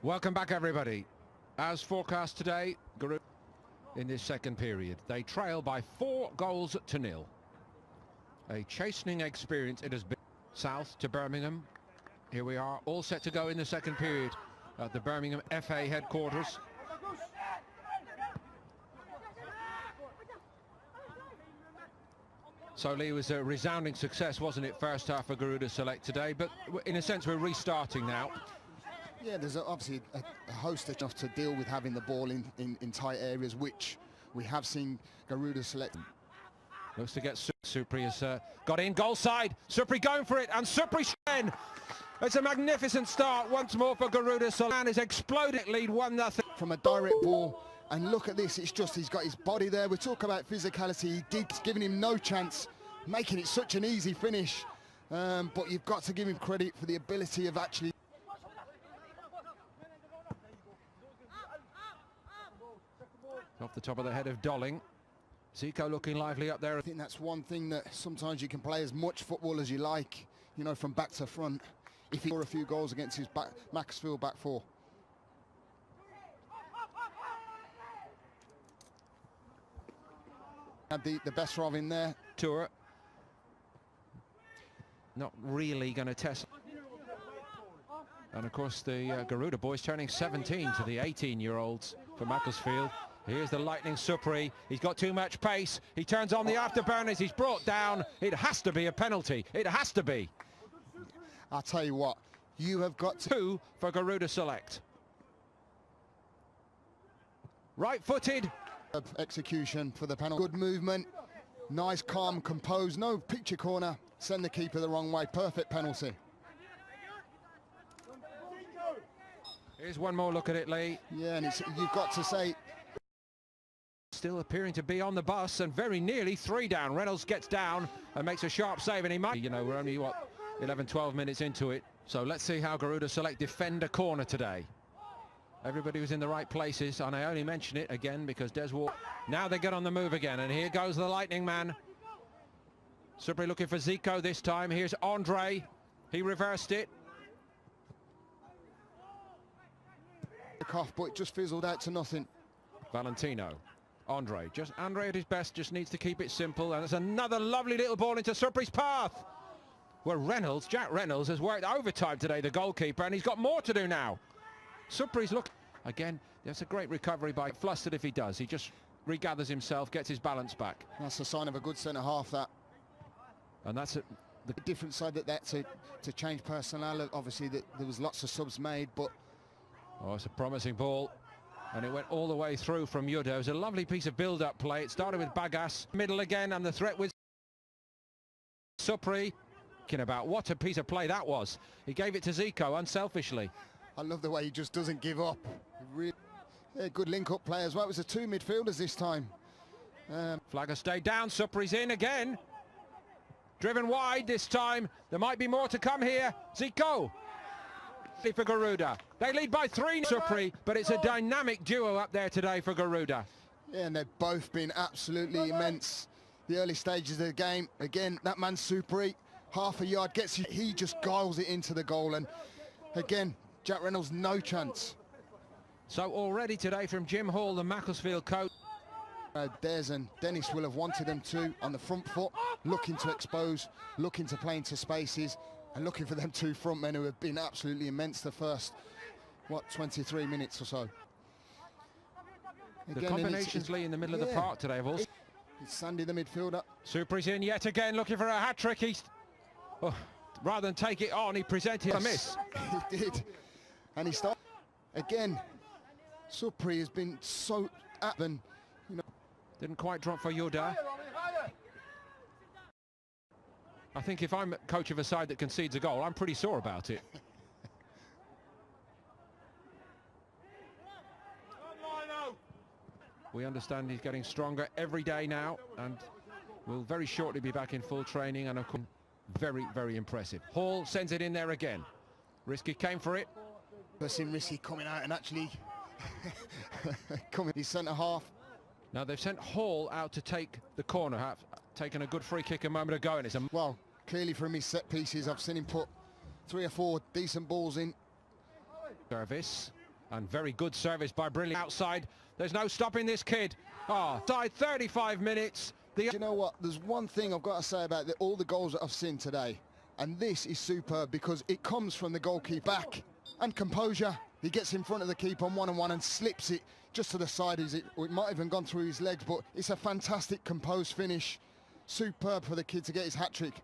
Welcome back, everybody. As forecast today, Garuda in this second period. They trail by 4-0. A chastening experience it has been. South to Birmingham. Here we are, all set to go in the second period at the Birmingham FA headquarters. So, Lee, was a resounding success, wasn't it, first half for Garuda Select today? But in a sense, we're restarting now. Yeah, there's obviously a host enough to deal with having the ball in tight areas, which we have seen Garuda Select. Looks to get Supri has got in, goal side. Supri going for it, and Supri again. It's a magnificent start once more for Garuda Select. And is exploding lead 1-0. From a direct ball, and look at this, it's just he's got his body there. We talk about physicality, he did, giving him no chance, making it such an easy finish. But you've got to give him credit for the ability of actually... Off the top of the head of Dolling. Zico looking lively up there. I think that's one thing that sometimes you can play as much football as you like, you know, from back to front, if he scored a few goals against his Macclesfield back four. Had the best of in there. Tour. Not really going to test. And of course the Garuda boys turning 17 to the 18-year-olds for Macclesfield. Here's the lightning Supri. He's got too much pace. He turns on the afterburners. He's brought down. It has to be a penalty. It has to be. I'll tell you what, you have got to... 2 for Garuda Select. Right-footed. Execution for the penalty. Good movement. Nice, calm, composed. No picture corner. Send the keeper the wrong way. Perfect penalty. Here's one more look at it, Lee. Yeah, and you've got to say... Still appearing to be on the bus and very nearly 3 down. Reynolds gets down and makes a sharp save, and he might... You know, we're only, what, 11, 12 minutes into it. So let's see how Garuda Select defend a corner today. Everybody was in the right places, and I only mention it again because Des Walk... Now they get on the move again, and here goes the lightning man. Supri looking for Zico this time. Here's Andre. He reversed it. Off, but it just fizzled out to nothing. Valentino. Andre at his best, just needs to keep it simple, and it's another lovely little ball into Supri's path. Well, Jack Reynolds has worked overtime today, the goalkeeper, and he's got more to do now. Supri's look again. That's a great recovery by flustered if he does. He just regathers himself, gets his balance back. That's a sign of a good centre half, that. And that's the different side that to change personnel. Obviously, there was lots of subs made, but oh, it's a promising ball. And it went all the way through from Yudo. It was a lovely piece of build-up play. It started with Bagas, middle again, and the threat with Supri. Thinking about what a piece of play that was. He gave it to Zico unselfishly. I love the way he just doesn't give up. Really, yeah, good link-up play as well. It was the 2 midfielders this time. Flagger stayed down. Supri's in again. Driven wide this time. There might be more to come here. Zico. For Garuda. They lead by 3, Supri, but it's a dynamic duo up there today for Garuda. Yeah, and they've both been absolutely immense. The early stages of the game, again, that man Supri, half a yard, he just guiles it into the goal, and again, Jack Reynolds, no chance. So already today from Jim Hall, the Macclesfield coach. Des and Dennis will have wanted them to on the front foot, looking to expose, looking to play into spaces, and looking for them 2 front men who have been absolutely immense the first, what, 23 minutes or so. The combinations, Lee, in the middle of the park today have also... It's Sandy, the midfielder. Supri's in yet again, looking for a hat-trick. Rather than take it on, he presented a miss. He did. And he started. Again, Supri has been so... you know. Didn't quite drop for Yuda. I think if I'm coach of a side that concedes a goal, I'm pretty sore about it. We understand he's getting stronger every day now, and will very shortly be back in full training, and of course, very, very impressive. Hall sends it in there again. Risky came for it. I've seen Risky coming out and actually coming his centre half. Now they've sent Hall out to take the corner, taken a good free kick a moment ago, and it's a... Well, clearly from his set pieces, I've seen him put 3 or 4 decent balls in. Service. And very good service by Brilliant outside. There's no stopping this kid. Side 35 minutes. You know what? There's one thing I've got to say about all the goals that I've seen today. And this is superb because it comes from the goalkeeper. Back and composure. He gets in front of the keeper on one-on-one and slips it just to the side. It might have even gone through his legs, but it's a fantastic composed finish. Superb for the kid to get his hat-trick.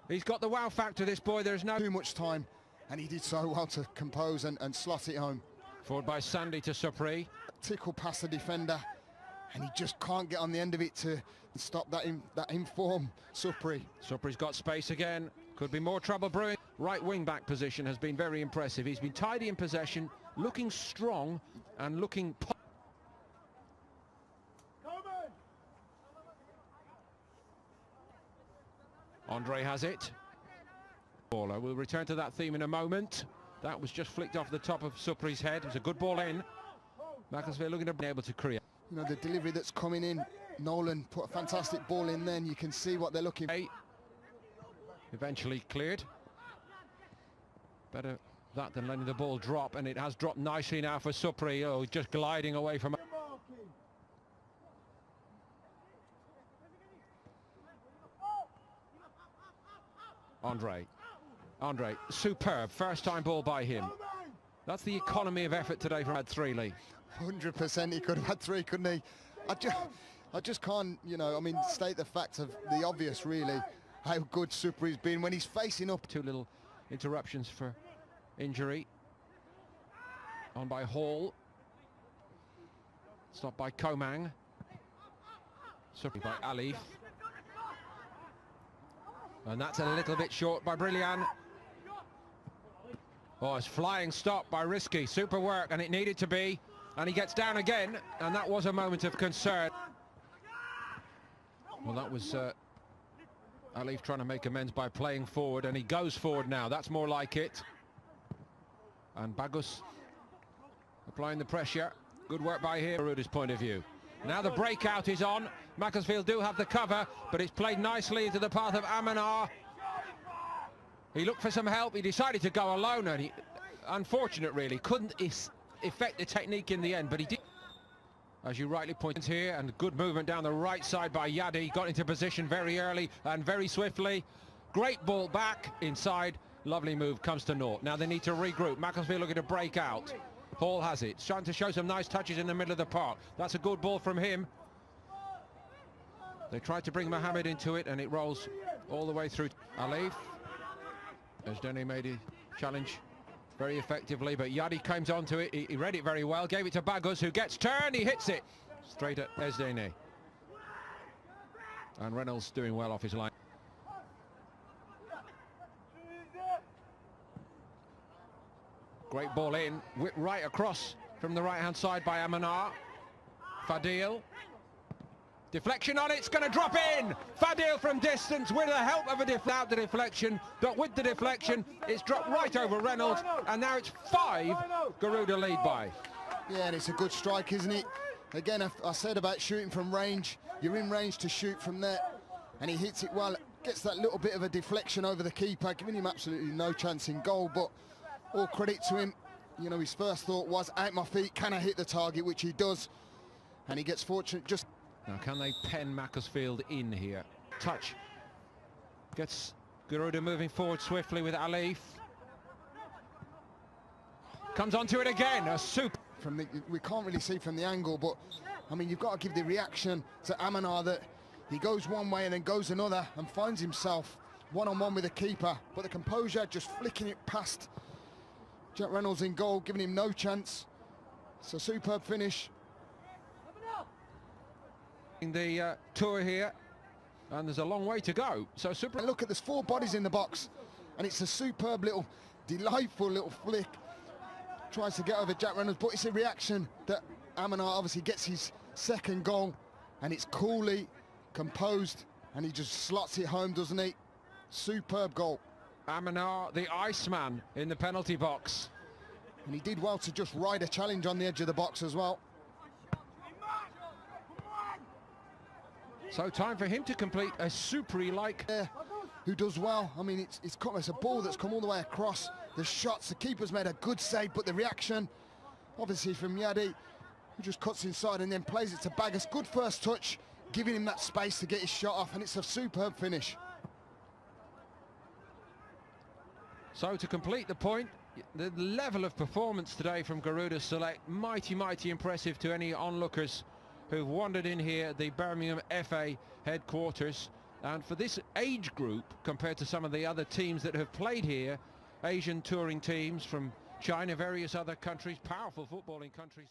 He's got the wow factor, this boy. There's no too much time, and he did so well to compose and slot it home. Forward by Sandy to Supri. Tickle past the defender, and he just can't get on the end of it to stop that informed Supri. Supri's got space again. Could be more trouble brewing. Right wing back position has been very impressive. He's been tidy in possession, looking strong and looking... Andre has it. Baller. We'll return to that theme in a moment. That was just flicked off the top of Supri's head. It was a good ball in. Macclesfield looking to be able to create. You know, the delivery that's coming in. Nolan put a fantastic ball in then. You can see what they're looking for. Eventually cleared. Better that than letting the ball drop, and it has dropped nicely now for Supri. Oh, just gliding away from... Andre, superb first time ball by him. That's the economy of effort today from Three. 100% he could have had three, couldn't he? I just can't, you know, I mean, state the fact of the obvious, really, how good Supri's been when he's facing up. Two little interruptions for injury. On by Hall. Stopped by Komang. Supri by Alif. And that's a little bit short by Brilliant. Oh, it's flying stop by Risky. Super work, and it needed to be. And he gets down again, and that was a moment of concern. Well, that was Alif trying to make amends by playing forward, and he goes forward now. That's more like it. And Bagus applying the pressure. Good work by him, Garuda's point of view. Now the breakout is on. Macclesfield do have the cover, but it's played nicely into the path of Amanar. He looked for some help. He decided to go alone, and he, unfortunate really, couldn't effect the technique in the end, but he did. As you rightly pointed here, and good movement down the right side by Yadi. Got into position very early and very swiftly. Great ball back inside. Lovely move, comes to naught. Now they need to regroup. Macclesfield looking to break out. Hall has it, trying to show some nice touches in the middle of the park. That's a good ball from him. They tried to bring Mohammed into it, and it rolls all the way through. Alif, as Denny made a challenge very effectively, but Yadi comes onto it. He read it very well, gave it to Bagus, who gets turned. He hits it straight at Ezdene. And Reynolds doing well off his line. Great ball in, whipped right across from the right-hand side by Amanar. Fadil. Deflection on it, it's going to drop in! Fadil from distance with the help of without the deflection, but with the deflection, it's dropped right over Reynolds, and now it's 5 Garuda lead by. Yeah, and it's a good strike, isn't it? Again, I said about shooting from range. You're in range to shoot from there, and he hits it well. Gets that little bit of a deflection over the keeper, giving him absolutely no chance in goal, but all credit to him. You know, his first thought was, out my feet, can I hit the target, which he does, and he gets fortunate just... Now, can they pen Macclesfield in here? Touch. Gets Garuda moving forward swiftly with Alif. Comes onto it again, a super... We can't really see from the angle, but, I mean, you've got to give the reaction to Amanar that he goes one way and then goes another and finds himself one-on-one with the keeper, but the composure just flicking it past Jack Reynolds in goal, giving him no chance. It's a superb finish. The tour here, and there's a long way to go. So super. And look, there's 4 bodies in the box, and it's a superb little, delightful little flick. Tries to get over Jack Reynolds, but it's a reaction that Amanar obviously gets his second goal, and it's coolly composed, and he just slots it home, doesn't he? Superb goal. Amanar, the Iceman, in the penalty box. And he did well to just ride a challenge on the edge of the box as well. So time for him to complete a Supri-like... Who does well. I mean, it's a ball that's come all the way across the shots. The keeper's made a good save, but the reaction, obviously from Yadi, who just cuts inside and then plays it to Baggers. Good first touch, giving him that space to get his shot off, and it's a superb finish. So to complete the point, the level of performance today from Garuda Select, mighty impressive to any onlookers who've wandered in here at the Birmingham FA headquarters. And for this age group, compared to some of the other teams that have played here, Asian touring teams from China, various other countries, powerful footballing countries.